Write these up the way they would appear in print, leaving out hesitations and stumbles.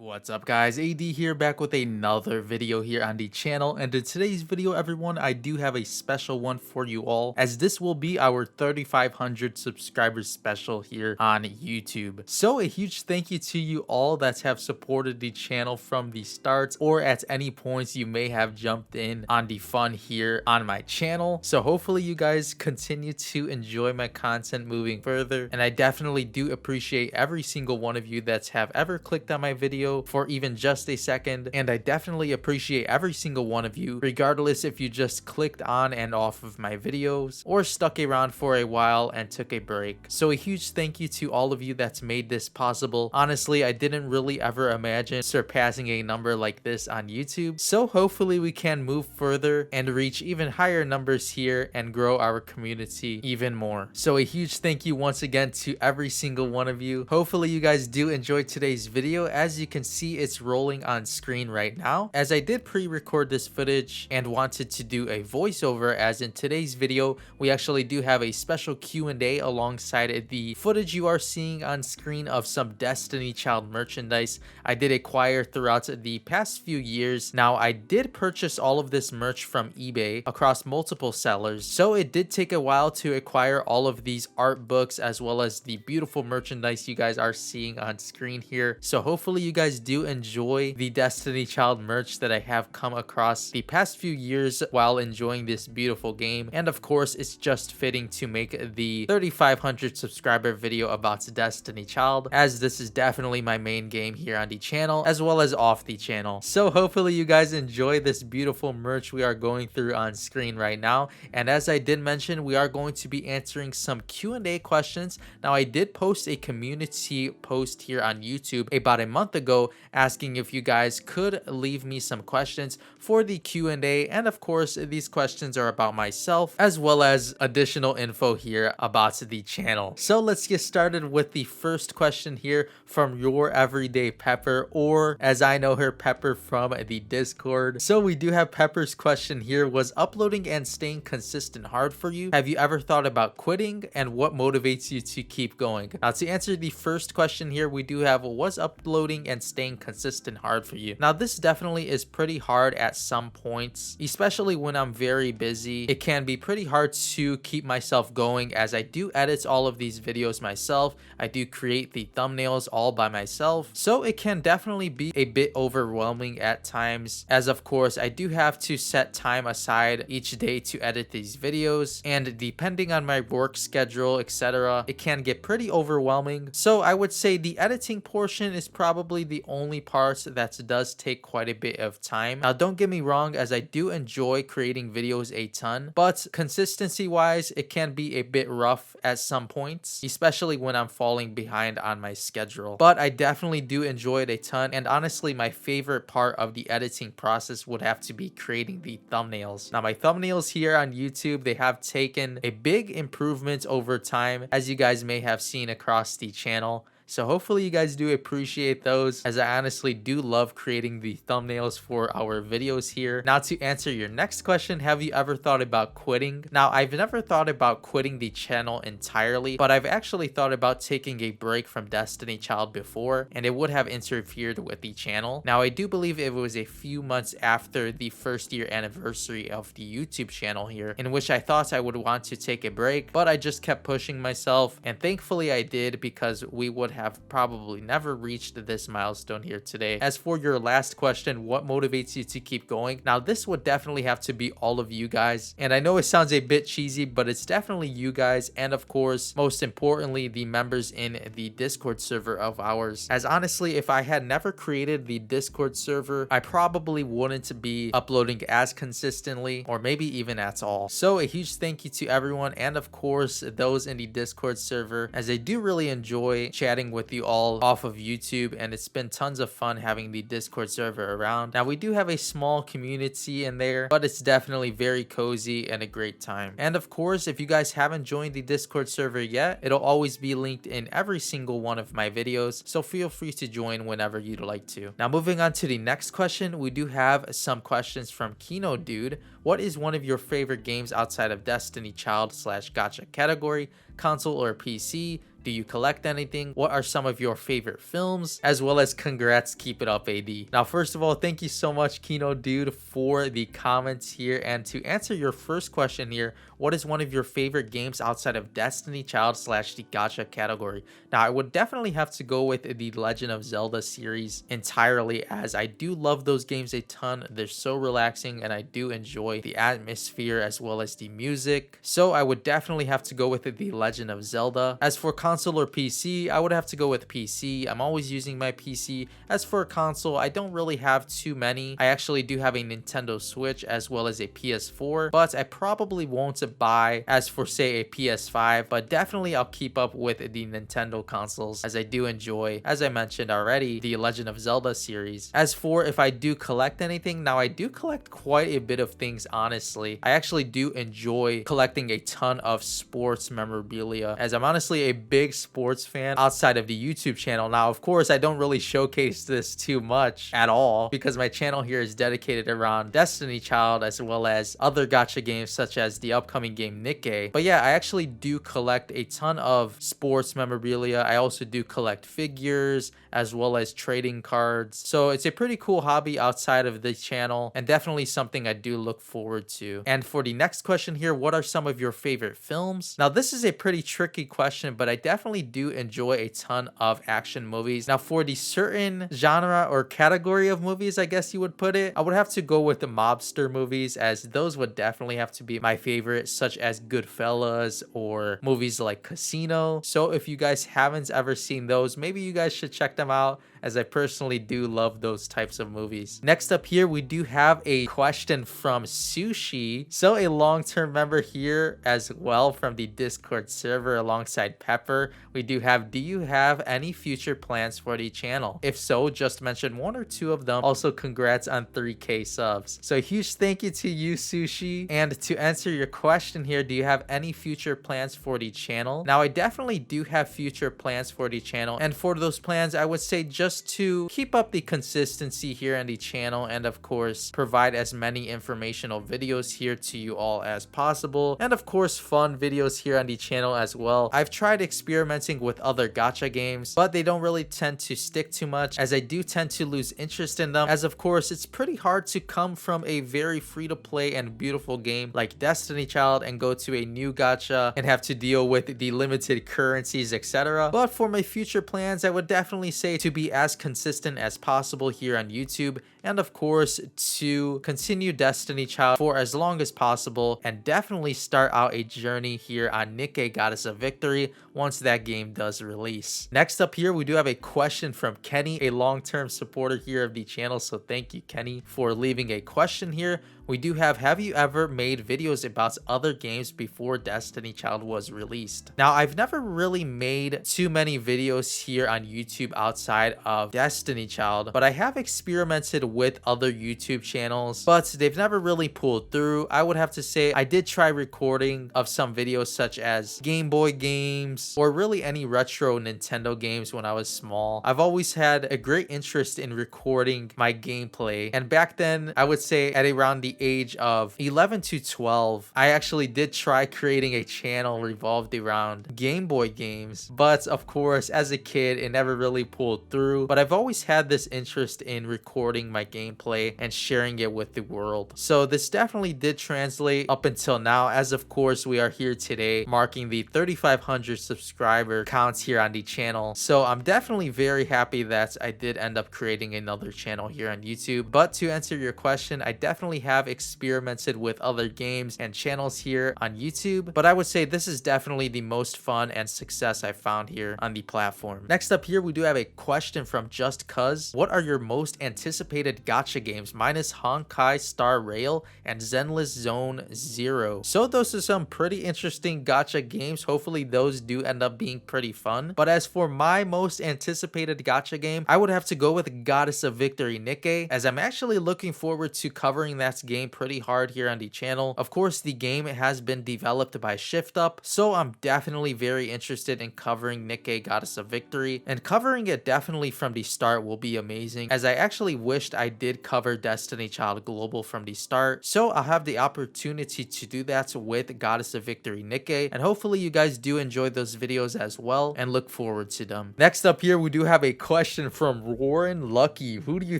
What's up guys, AD here back with another video here on the channel, and in today's video everyone I do have a special one for you all, as this will be our 3500 subscribers special here on YouTube. So a huge thank you to you all that have supported the channel from the start, or at any points you may have jumped in on the fun here on my channel. So hopefully you guys continue to enjoy my content moving further, and I definitely do appreciate every single one of you that have ever clicked on my video for even just a second, and I definitely appreciate every single one of you, regardless if you just clicked on and off of my videos or stuck around for a while and took a break. So a huge thank you to all of you that's made this possible. Honestly, I didn't really ever imagine surpassing a number like this on YouTube, so hopefully we can move further and reach even higher numbers here and grow our community even more. So a huge thank you once again to every single one of you. Hopefully you guys do enjoy today's video. As you can see, it's rolling on screen right now, as I did pre-record this footage and wanted to do a voiceover, as in today's video we actually do have a special Q&A alongside the footage you are seeing on screen of some Destiny Child merchandise I did acquire throughout the past few years. Now I did purchase all of this merch from eBay across multiple sellers, so it did take a while to acquire all of these art books as well as the beautiful merchandise you guys are seeing on screen here. So hopefully you guys do enjoy the Destiny Child merch that I have come across the past few years while enjoying this beautiful game. And of course it's just fitting to make the 3500 subscriber video about Destiny Child, as this is definitely my main game here on the channel as well as off the channel. So hopefully you guys enjoy this beautiful merch we are going through on screen right now. And as I did mention, we are going to be answering some Q&A questions. Now I did post a community post here on YouTube about a month ago asking if you guys could leave me some questions for the Q&A, and of course these questions are about myself as well as additional info here about the channel. So let's get started with the first question here from your everyday Pepper, or as I know her, Pepper from the Discord. So we do have Pepper's question here: was uploading and staying consistent hard for you? Have you ever thought about quitting, and what motivates you to keep going? Now to answer the first question here, we do have, was uploading and staying consistent hard for you? Now this definitely is pretty hard at some points, especially when I'm very busy. It can be pretty hard to keep myself going, as I do edit all of these videos myself. I do create the thumbnails all by myself, so it can definitely be a bit overwhelming at times, as of course I do have to set time aside each day to edit these videos, and depending on my work schedule, etc., it can get pretty overwhelming. So I would say the editing portion is probably the only part that does take quite a bit of time. Now don't get me wrong, as I do enjoy creating videos a ton, but consistency wise it can be a bit rough at some points, especially when I'm falling behind on my schedule. But I definitely do enjoy it a ton, and honestly my favorite part of the editing process would have to be creating the thumbnails. Now my thumbnails here on YouTube, they have taken a big improvement over time, as you guys may have seen across the channel. So hopefully you guys do appreciate those, as I honestly do love creating the thumbnails for our videos here. Now to answer your next question, have you ever thought about quitting? Now I've never thought about quitting the channel entirely, but I've actually thought about taking a break from Destiny Child before, and it would have interfered with the channel. Now I do believe it was a few months after the first year anniversary of the YouTube channel here, in which I thought I would want to take a break, but I just kept pushing myself, and thankfully I did, because we would have probably never reached this milestone here today. As for your last question, what motivates you to keep going? Now this would definitely have to be all of you guys, and I know it sounds a bit cheesy, but it's definitely you guys, and of course most importantly the members in the Discord server of ours. As honestly, if I had never created the Discord server, I probably wouldn't be uploading as consistently, or maybe even at all. So a huge thank you to everyone, and of course those in the Discord server, as I do really enjoy chatting with you all off of YouTube, and it's been tons of fun having the Discord server around. Now we do have a small community in there, but it's definitely very cozy and a great time. And of course, if you guys haven't joined the Discord server yet, it'll always be linked in every single one of my videos, so feel free to join whenever you'd like to. Now moving on to the next question, we do have some questions from Kino Dude. What is one of your favorite games outside of Destiny Child / gacha category, console or PC? Do you collect anything? What are some of your favorite films? As well as congrats, keep it up, AD. Now, first of all, thank you so much, Kino Dude, for the comments here. And to answer your first question here, what is one of your favorite games outside of Destiny Child / the gacha category? Now, I would definitely have to go with the Legend of Zelda series entirely, as I do love those games a ton. They're so relaxing and I do enjoy the atmosphere as well as the music. So I would definitely have to go with the Legend of Zelda. As for console or PC, I would have to go with PC. I'm always using my PC. As for console, I don't really have too many. I actually do have a Nintendo Switch as well as a PS4, but I probably won't buy as for say a PS5, but definitely I'll keep up with the Nintendo consoles, as I do enjoy, as I mentioned already, the Legend of Zelda series. As for if I do collect anything, now I do collect quite a bit of things, honestly. I actually do enjoy collecting a ton of sports memorabilia, as I'm honestly a big sports fan outside of the YouTube channel. Now, of course, I don't really showcase this too much at all because my channel here is dedicated around Destiny Child as well as other gacha games such as the upcoming game Nikke. But yeah, I actually do collect a ton of sports memorabilia. I also do collect figures as well as trading cards. So it's a pretty cool hobby outside of the channel and definitely something I do look forward to. And for the next question here, what are some of your favorite films? Now, this is a pretty tricky question, but I definitely do enjoy a ton of action movies. Now, for the certain genre or category of movies, I guess you would put it, I would have to go with the mobster movies, as those would definitely have to be my favorite, such as Goodfellas or movies like Casino. So if you guys haven't ever seen those, maybe you guys should check them out, as I personally do love those types of movies. Next up here, we do have a question from Sushi. So a long-term member here as well from the Discord server alongside Pepper. We do have, do you have any future plans for the channel? If so, just mention one or two of them. Also, congrats on 3K subs. So a huge thank you to you, Sushi. And to answer your question here, do you have any future plans for the channel? Now, I definitely do have future plans for the channel. And for those plans, I would say just to keep up the consistency here on the channel, and of course provide as many informational videos here to you all as possible, and of course fun videos here on the channel as well. I've tried experimenting with other gacha games, but they don't really tend to stick too much, as I do tend to lose interest in them, as of course it's pretty hard to come from a very free-to-play and beautiful game like Destiny Child and go to a new gacha and have to deal with the limited currencies, etc. But for my future plans, I would definitely say to be as consistent as possible here on YouTube, and of course to continue Destiny Child for as long as possible, and definitely start out a journey here on Nikke Goddess of Victory once that game does release. Next up here, we do have a question from Kenny, a long-term supporter here of the channel, so thank you, Kenny, for leaving a question here. We do have you ever made videos about other games before Destiny Child was released? Now, I've never really made too many videos here on YouTube outside of Destiny Child, but I have experimented with other YouTube channels, but they've never really pulled through. I would have to say I did try recording of some videos such as Game Boy games or really any retro Nintendo games when I was small. I've always had a great interest in recording my gameplay, and back then I would say at around the age of 11 to 12, I actually did try creating a channel revolved around Game Boy games, but of course as a kid it never really pulled through. But I've always had this interest in recording my gameplay and sharing it with the world, so this definitely did translate up until now, as of course we are here today marking the 3,500 subscriber counts here on the channel. So I'm definitely very happy that I did end up creating another channel here on YouTube. But to answer your question, I definitely have experimented with other games and channels here on YouTube, but I would say this is definitely the most fun and success I've found here on the platform. Next up here, we do have a question from Just Cuz. What are your most anticipated gacha games minus Honkai Star Rail and Zenless Zone Zero? So those are some pretty interesting gacha games. Hopefully those do end up being pretty fun. But as for my most anticipated gacha game, I would have to go with Goddess of Victory Nikke, as I'm actually looking forward to covering that game pretty hard here on the channel. Of course, the game has been developed by Shift Up, so I'm definitely very interested in covering Nikke Goddess of Victory, and covering it definitely from the start will be amazing, as I actually wished I did cover Destiny Child Global from the start. So I'll have the opportunity to do that with Goddess of Victory Nikke, and hopefully you guys do enjoy those those videos as well and look forward to them. Next up here, we do have a question from Warren Lucky. Who do you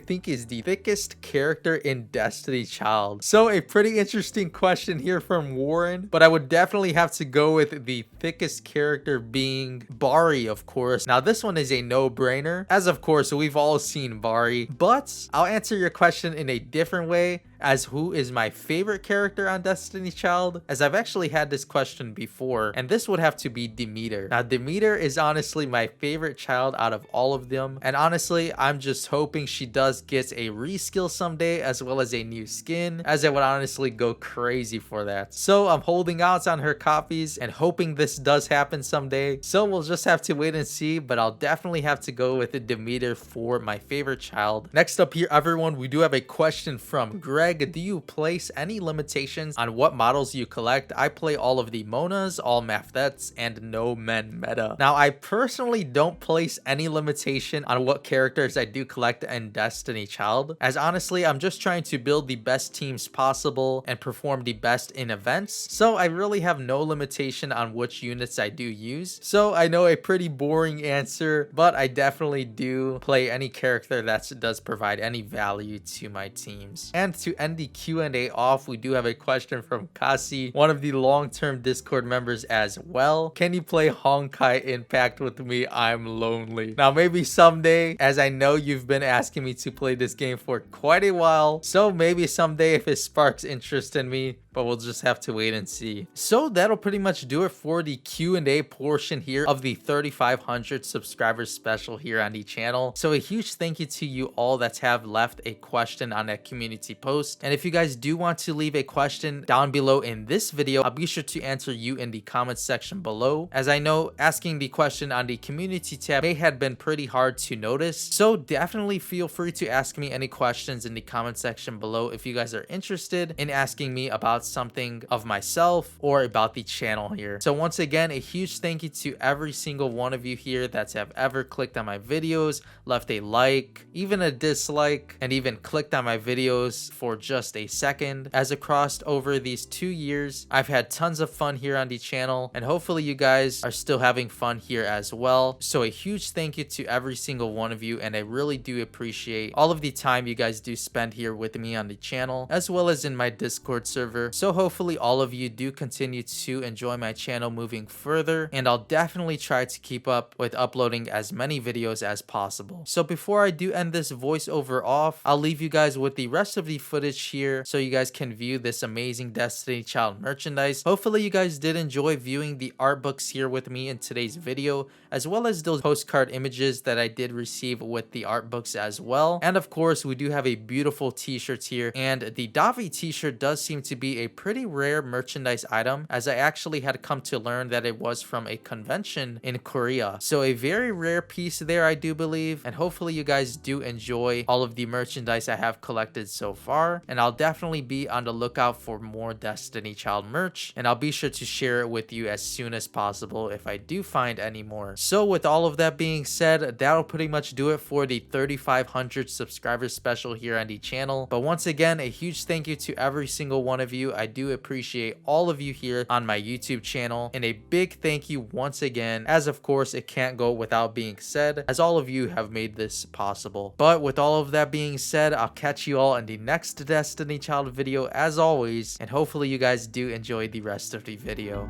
think is the thickest character in Destiny Child? So a pretty interesting question here from Warren, but I would definitely have to go with the thickest character being Bari, of course. Now this one is a no-brainer, as of course we've all seen Bari, but I'll answer your question in a different way as who is my favorite character on Destiny Child, as I've actually had this question before, and this would have to be Demeter. Now Demeter is honestly my favorite child out of all of them, and honestly I'm just hoping she does get a reskill someday as well as a new skin, as I would honestly go crazy for that. So I'm holding out on her copies and hoping this does happen someday, so we'll just have to wait and see, but I'll definitely have to go with Demeter for my favorite child. Next up here, everyone, we do have a question from Greg. Do you place any limitations on what models you collect? I play all of the Monas, all Mathets, and no men meta. Now I personally don't place any limitation on what characters I do collect in Destiny Child, as honestly I'm just trying to build the best teams possible and perform the best in events, so I really have no limitation on which units I do use. So I know a pretty boring answer, but I definitely do play any character that does provide any value to my teams. And to end the Q&A off, we do have a question from Kasi, one of the long-term Discord members as well. Can you play Honkai Impact with me? I'm lonely. Now maybe someday, as I know you've been asking me to play this game for quite a while, so maybe someday if it sparks interest in me, but we'll just have to wait and see. So that'll pretty much do it for the Q&A portion here of the 3,500 subscribers special here on the channel. So a huge thank you to you all that have left a question on that community post. And if you guys do want to leave a question down below in this video, I'll be sure to answer you in the comments section below, as I know asking the question on the community tab may have been pretty hard to notice. So definitely feel free to ask me any questions in the comment section below if you guys are interested in asking me about something of myself or about the channel here. So once again, a huge thank you to every single one of you here that have ever clicked on my videos, left a like, even a dislike, and even clicked on my videos for just a second. As across over these 2 years, I've had tons of fun here on the channel, and hopefully you guys are still having fun here as well. So a huge thank you to every single one of you, and I really do appreciate all of the time you guys do spend here with me on the channel, as well as in my Discord server. So hopefully all of you do continue to enjoy my channel moving further, and I'll definitely try to keep up with uploading as many videos as possible. So before I do end this voiceover off, I'll leave you guys with the rest of the footage here so you guys can view this amazing Destiny Child merchandise. Hopefully you guys did enjoy viewing the art books here with me in today's video, as well as those postcard images that I did receive with the art books as well. And of course, we do have a beautiful t-shirt here, and the Davi t-shirt does seem to be a pretty rare merchandise item, as I actually had come to learn that it was from a convention in Korea. So a very rare piece there, I do believe, and hopefully you guys do enjoy all of the merchandise I have collected so far, and I'll definitely be on the lookout for more Destiny Child merch, and I'll be sure to share it with you as soon as possible if I do find any more. So with all of that being said, that'll pretty much do it for the 3,500 subscribers special here on the channel. But once again, a huge thank you to every single one of you. I do appreciate all of you here on my YouTube channel, and a big thank you once again, as of course it can't go without being said, as all of you have made this possible. But with all of that being said, I'll catch you all in the next Destiny Child video as always, and hopefully you guys do enjoy the rest of the video.